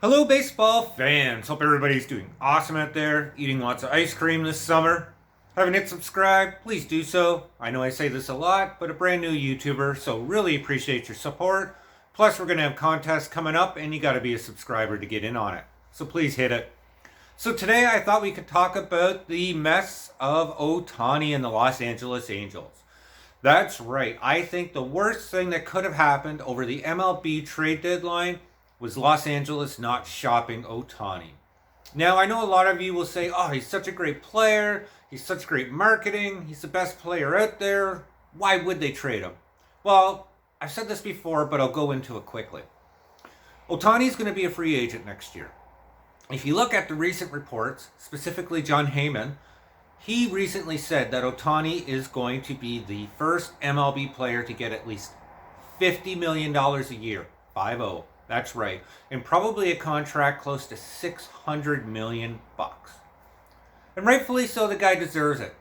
Hello, baseball fans. Hope everybody's doing awesome out there, eating lots of ice cream this summer. Haven't hit subscribe? Please do so. I know I say this a lot, but a brand new YouTuber, so really appreciate your support. Plus, we're going to have contests coming up, and you got to be a subscriber to get in on it. So please hit it. So today I thought we could talk about the mess of Ohtani and the Los Angeles Angels. That's right. I think the worst thing that could have happened over the MLB trade deadline was Los Angeles not shopping Ohtani. Now, I know a lot of you will say, oh, he's such a great player. He's such great marketing. He's the best player out there. Why would they trade him? Well, I've said this before, but I'll go into it quickly. Ohtani's going to be a free agent next year. If you look at the recent reports, specifically John Heyman, he recently said that Ohtani is going to be the first MLB player to get at least $50 million a year. 5-0. That's right. And probably a contract close to 600 million bucks. And rightfully so, the guy deserves it.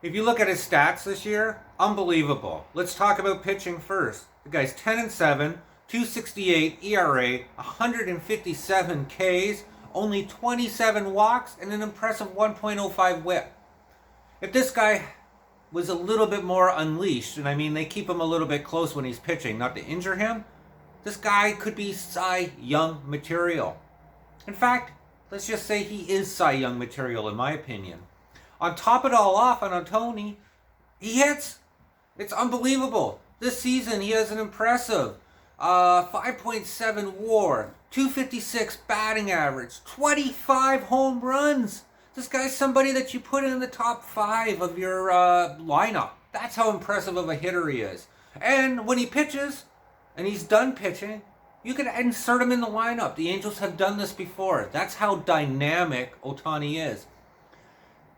If you look at his stats this year, unbelievable. Let's talk about pitching first. The guy's 10-7, 2.68 ERA, 157 Ks, only 27 walks, and an impressive 1.05 whip. If this guy was a little bit more unleashed, and I mean they keep him a little bit close when he's pitching, not to injure him, this guy could be Cy Young material. In fact, let's just say he is Cy Young material in my opinion. On top of it all off on Ohtani, he hits. It's unbelievable. This season he has an impressive 5.7 WAR, 256 batting average, 25 home runs. This guy's somebody that you put in the top 5 of your lineup. That's how impressive of a hitter he is. And when he pitches, and he's done pitching, you can insert him in the lineup. The Angels have done this before. That's how dynamic Ohtani is.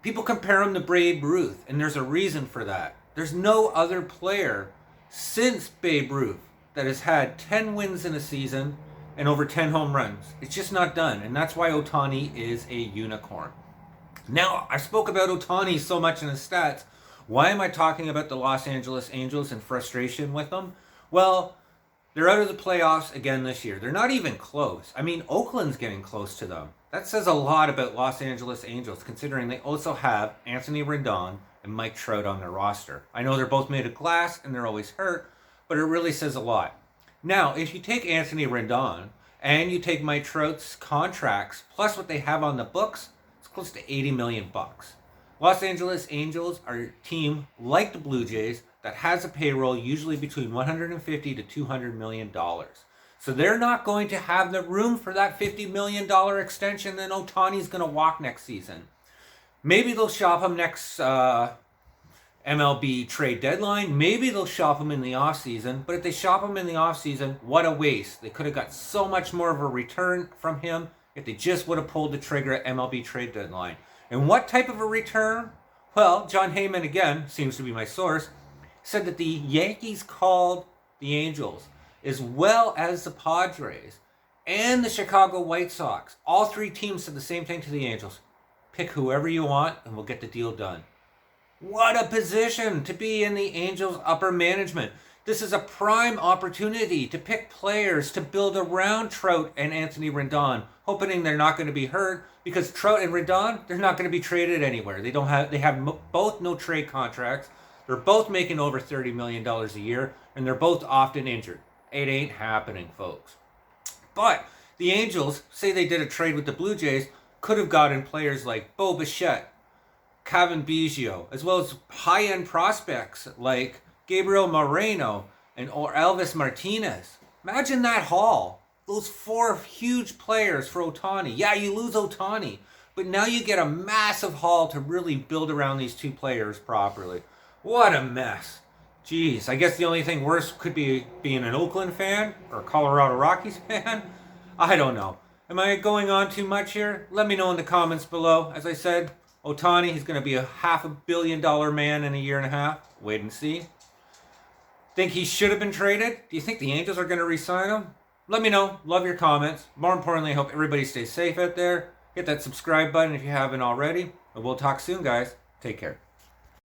People compare him to Babe Ruth, and there's a reason for that. There's no other player since Babe Ruth that has had 10 wins in a season and over 10 home runs. It's just not done, and that's why Ohtani is a unicorn. Now, I spoke about Ohtani so much in his stats. Why am I talking about the Los Angeles Angels and frustration with them? Well, they're out of the playoffs again this year. They're not even close. I mean, Oakland's getting close to them. That says a lot about Los Angeles Angels, considering they also have Anthony Rendon and Mike Trout on their roster. I know they're both made of glass and they're always hurt, but it really says a lot. Now, if you take Anthony Rendon and you take Mike Trout's contracts, plus what they have on the books, it's close to 80 million bucks. Los Angeles Angels are a team like the Blue Jays that has a payroll usually between $150 to $200 million. So they're not going to have the room for that $50 million extension, then Ohtani's going to walk next season. Maybe they'll shop him next MLB trade deadline. Maybe they'll shop him in the offseason. But if they shop him in the offseason, what a waste. They could have got so much more of a return from him if they just would have pulled the trigger at MLB trade deadline. And what type of a return? Well, John Heyman, again, seems to be my source, said that the Yankees called the Angels, as well as the Padres and the Chicago White Sox. All 3 teams said the same thing to the Angels. Pick whoever you want and we'll get the deal done. What a position to be in the Angels' upper management. This is a prime opportunity to pick players to build around Trout and Anthony Rendon, hoping they're not going to be hurt, because Trout and Rendon, they're not going to be traded anywhere. They have both no trade contracts. They're both making over $30 million a year, and they're both often injured. It ain't happening, folks. But the Angels, say they did a trade with the Blue Jays, could have gotten players like Bo Bichette, Kevin Biggio, as well as high-end prospects like Gabriel Moreno or Elvis Martinez. Imagine that haul. Those 4 huge players for Ohtani. Yeah, you lose Ohtani, but now you get a massive haul to really build around these 2 players properly. What a mess. Jeez, I guess the only thing worse could be being an Oakland fan or a Colorado Rockies fan. I don't know. Am I going on too much here? Let me know in the comments below. As I said, Ohtani, he's going to be a $500 million man in a year and a half. Wait and see. Think he should have been traded? Do you think the Angels are going to re-sign him? Let me know. Love your comments. More importantly, I hope everybody stays safe out there. Hit that subscribe button if you haven't already. And we'll talk soon, guys. Take care.